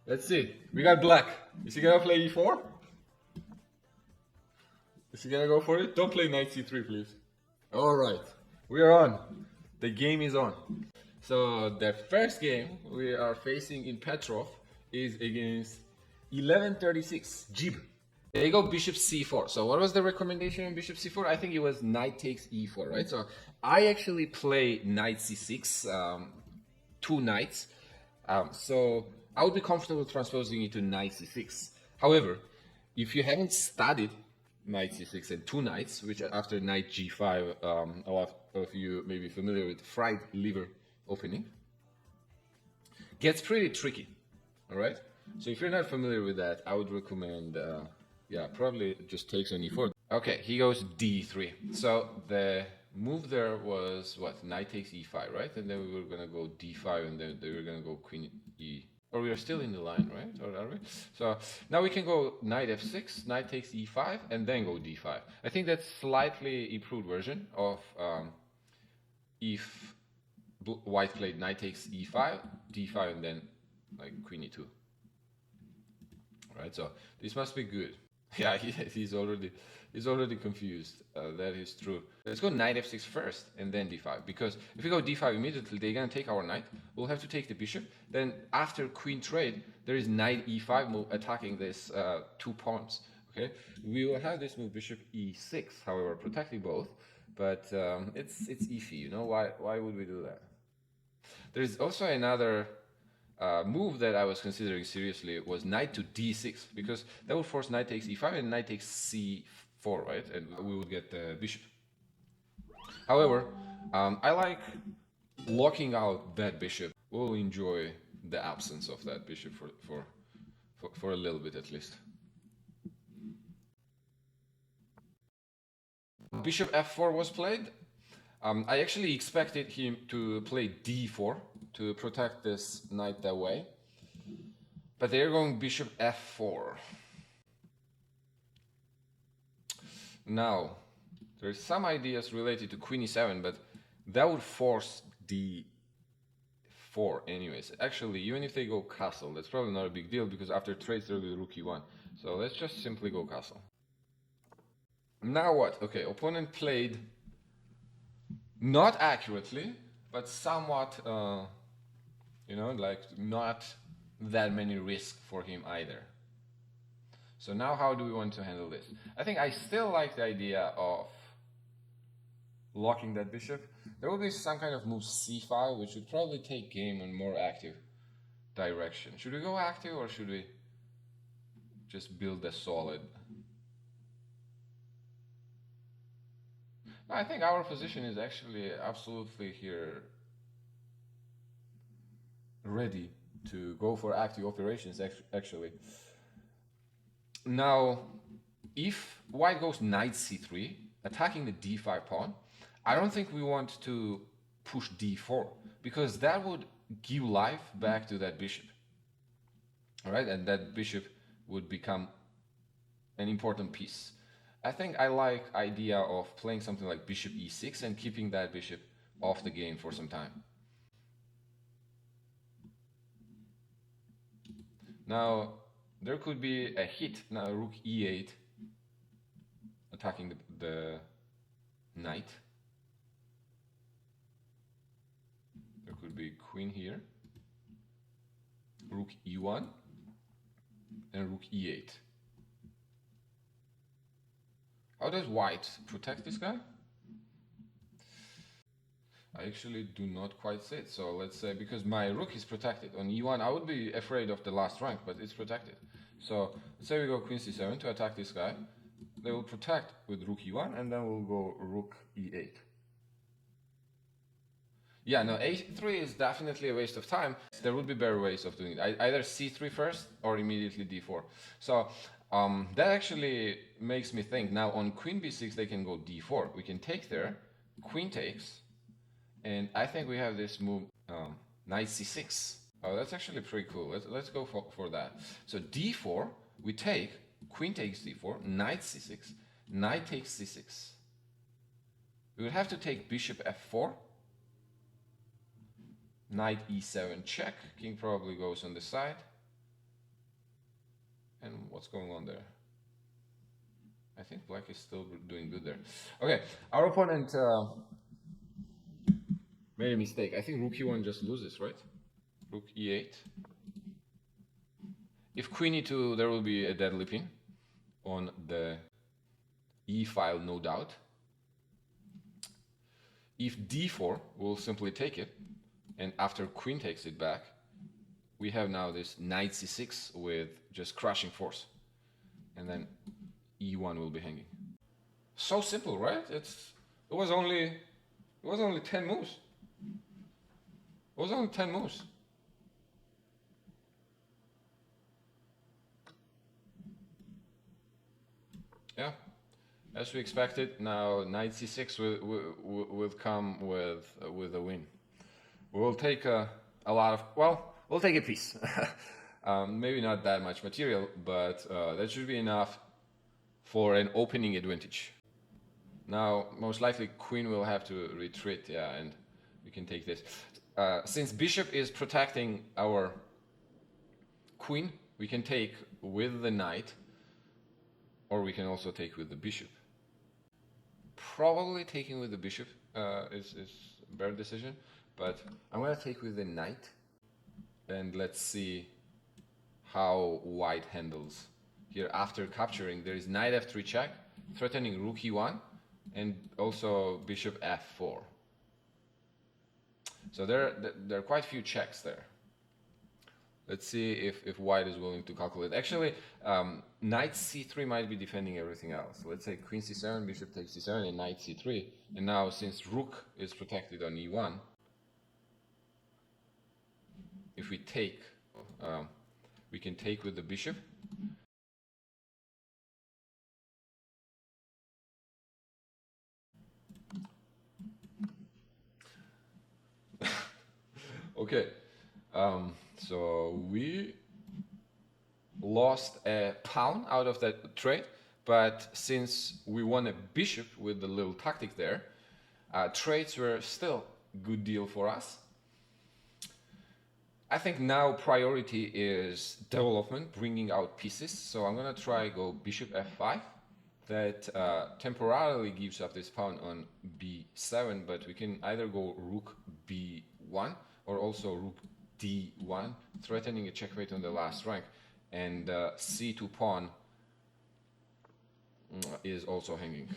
Let's see. We got black. Is he gonna play e4? Is he gonna go for it? Don't play knight c3, please. All right, we are on. The game is on. So the first game we are facing in Petroff is against 1136 Jib. They go bishop c4. So what was the recommendation on bishop c4? I think it was knight takes e4, right? So I actually play knight c6, two knights. So I would be comfortable transposing it to knight c6. However, if you haven't studied knight c6 and two knights, which after knight g5, a lot of you may be familiar with fried liver opening, gets pretty tricky, all right? So if you're not familiar with that, I would recommend, probably just takes on e4. Okay, he goes d3. So the move there was what? Knight takes e5, right? And then we were gonna go d5, and then they were gonna go queen e. Or we are still in the line, right? Or are we? So now we can go knight f6, knight takes e5, and then go d5. I think that's slightly improved version of if white played knight takes e5, d5, and then like queen e2. Right, so this must be good. Yeah, he's already confused. That is true. Let's go knight f6 first and then d5, because if we go d5 immediately, they're gonna take our knight. We'll have to take the bishop. Then after queen trade, there is knight e5 move attacking this two pawns. Okay, we will have this move bishop e6, however, protecting both, but it's iffy. You know why would we do that? There's also another move that I was considering seriously was knight to d6, because that would force knight takes e5 and knight takes c4, right? And we would get the bishop. However, I like locking out that bishop. We'll enjoy the absence of that bishop for a little bit at least. Bishop f4 was played. I actually expected him to play d4 to protect this knight that way, but they're going bishop f4. Now, there's some ideas related to queen e7, but that would force d4 anyways. Actually, even if they go castle, that's probably not a big deal, because after trades there will be rook e1. So let's just simply go castle. Now what? Okay, opponent played not accurately, but somewhat, like not that many risks for him either. So now how do we want to handle this? I think I still like the idea of locking that bishop. There will be some kind of move c5, which would probably take game on more active direction. Should we go active, or should we just build a solid? I think our position is actually absolutely here ready to go for active operations, actually. Now, if white goes knight c3, attacking the d5 pawn, I don't think we want to push d4, because that would give life back to that bishop. All right, and that bishop would become an important piece. I think I like idea of playing something like bishop e6 and keeping that bishop off the game for some time. Now, there could be a hit, now rook e8, attacking the knight. There could be queen here, rook e1, and rook e8. How does white protect this guy? I actually do not quite see it. So let's say, because my rook is protected on e1, I would be afraid of the last rank, but it's protected. So let's say we go queen c7 to attack this guy. They will protect with rook e1, and then we'll go rook e8. Yeah, no, a3 is definitely a waste of time. There would be better ways of doing it. Either c3 first or immediately d4. So that actually makes me think, now on queen b6 they can go d4. We can take there, queen takes, and I think we have this move, knight c6. Oh, that's actually pretty cool. Let's go for that. So d4, we take, queen takes d4, knight c6, knight takes c6. We would have to take bishop f4, knight e7 check, king probably goes on the side, And what's going on there? I think black is still doing good there. Okay, our opponent made a mistake. I think rook e1 just loses, right? Rook e8. If queen e2, there will be a deadly pin on the e file, no doubt. If d4, we'll simply take it, and after queen takes it back, we have now this knight c6 with just crushing force, and then e1 will be hanging. So simple, right? It was only 10 moves. It was only 10 moves. Yeah, as we expected. Now knight c6 will come with a win. We'll take a lot of, well, we'll take a piece. Maybe not that much material, but that should be enough for an opening advantage. Now, most likely queen will have to retreat, yeah, and we can take this. Since bishop is protecting our queen, we can take with the knight, or we can also take with the bishop. Probably taking with the bishop is a better decision, but I'm gonna take with the knight, and let's see how white handles. Here, after capturing, there is knight f3 check, threatening rook e1, and also bishop f4. So there are quite a few checks there. Let's see if white is willing to calculate. Actually, knight c3 might be defending everything else. Let's say queen c7, bishop takes c7, and knight c3. And now, since rook is protected on e1, if we take, we can take with the bishop. Okay, so we lost a pawn out of that trade, but since we won a bishop with the little tactic there, trades were still a good deal for us. I think now priority is development, bringing out pieces. So I'm gonna try go bishop f5. That temporarily gives up this pawn on b7, but we can either go rook b1 or also rook d1, threatening a checkmate on the last rank, and c2 pawn is also hanging.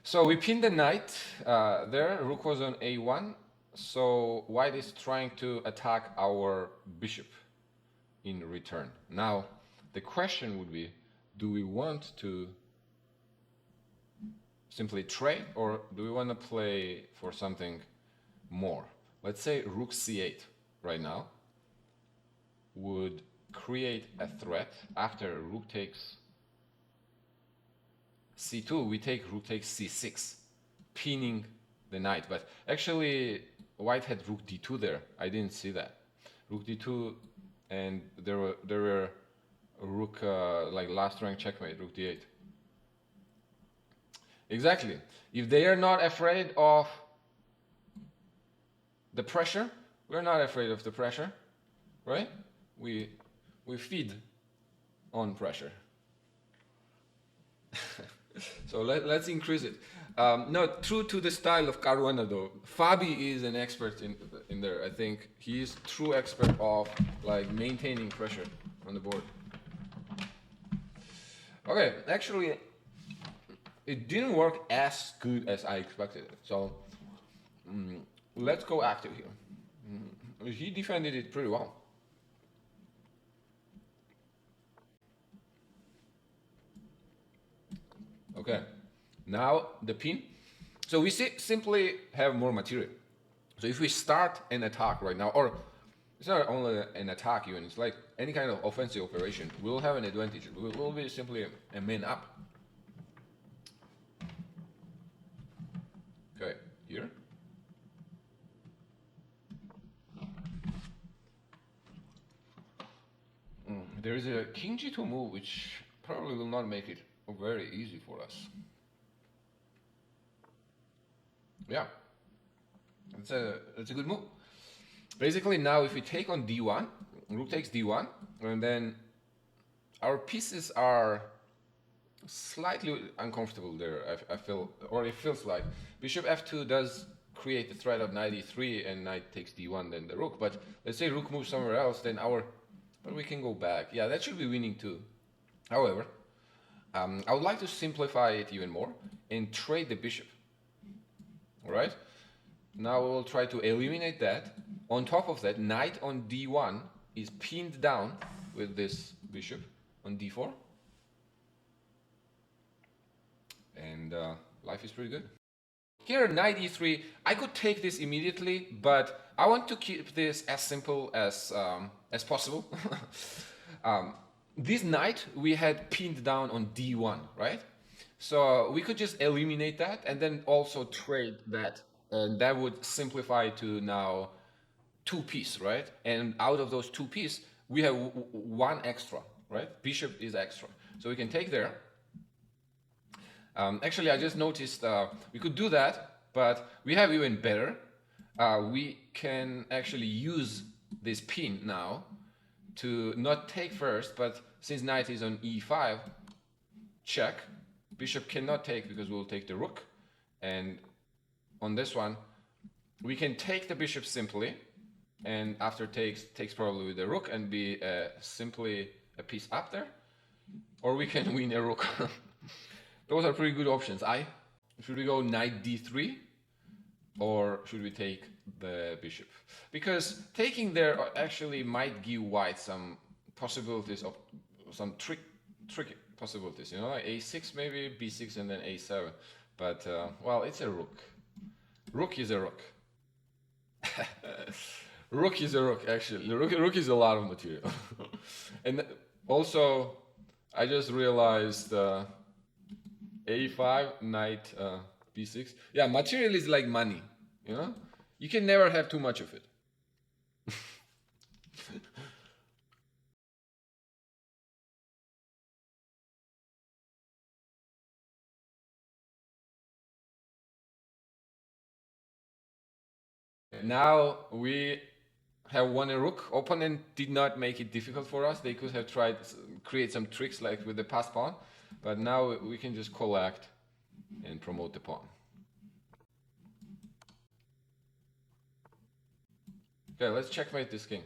So we pinned the knight there, rook was on a1, so white is trying to attack our bishop in return. Now, the question would be, do we want to simply trade, or do we want to play for something more? Let's say rook c8 right now would create a threat. After rook takes c2, we take rook takes c6, pinning the knight. But actually, white had rook d2 there. I didn't see that. Rook d2, and there were rook like last rank checkmate, rook d8. Exactly. If they are not afraid of the pressure, we're not afraid of the pressure, right? We feed on pressure. So let's increase it. Not true to the style of Caruana though. Fabi is an expert in there. I think he's true expert of like maintaining pressure on the board. Okay, actually, it didn't work as good as I expected it. So let's go active here. He defended it pretty well. Okay, now the pin. So we simply have more material. So if we start an attack right now, or it's not only an attack even, it's like any kind of offensive operation, we'll have an advantage. We'll be simply a man up. Okay, here. There is a king g2 move which probably will not make it very easy for us. Yeah, it's a good move. Basically now if we take on d1, rook takes d1, and then our pieces are slightly uncomfortable there, I feel, or it feels like. Bishop f2 does create the threat of knight e3 and knight takes d1, then the rook, but let's say rook moves somewhere else, then but we can go back. Yeah, that should be winning too. However, I would like to simplify it even more and trade the bishop. Alright? Now we will try to eliminate that. On top of that, knight on d1 is pinned down with this bishop on d4. And life is pretty good. Here, knight e3, I could take this immediately, but I want to keep this as simple as possible. This knight we had pinned down on d1, right? So we could just eliminate that and then also trade that, and that would simplify to now 2 pieces, right? And out of those 2 pieces, we have 1 extra, right? Bishop is extra, so we can take there. Actually, I just noticed we could do that, but we have even better. We can actually use this pin now to not take first, but since knight is on e5, check. Bishop cannot take because we'll take the rook. And on this one, we can take the bishop simply, and after takes probably with the rook and be simply a piece up there. Or we can win a rook. Those are pretty good options. Should we go knight d3 or should we take the bishop? Because taking there actually might give white some possibilities of some tricky possibilities, you know, like a6 maybe, b6 and then a7. But well, it's a rook. Rook is a rook. Rook is a rook, actually. Rook is a lot of material. And also, I just realized a5, knight, b6. Yeah, material is like money, you know? You can never have too much of it. Now we have won a rook. Opponent did not make it difficult for us. They could have tried create some tricks like with the passed pawn, but now we can just collect and promote the pawn. Okay, let's checkmate this king.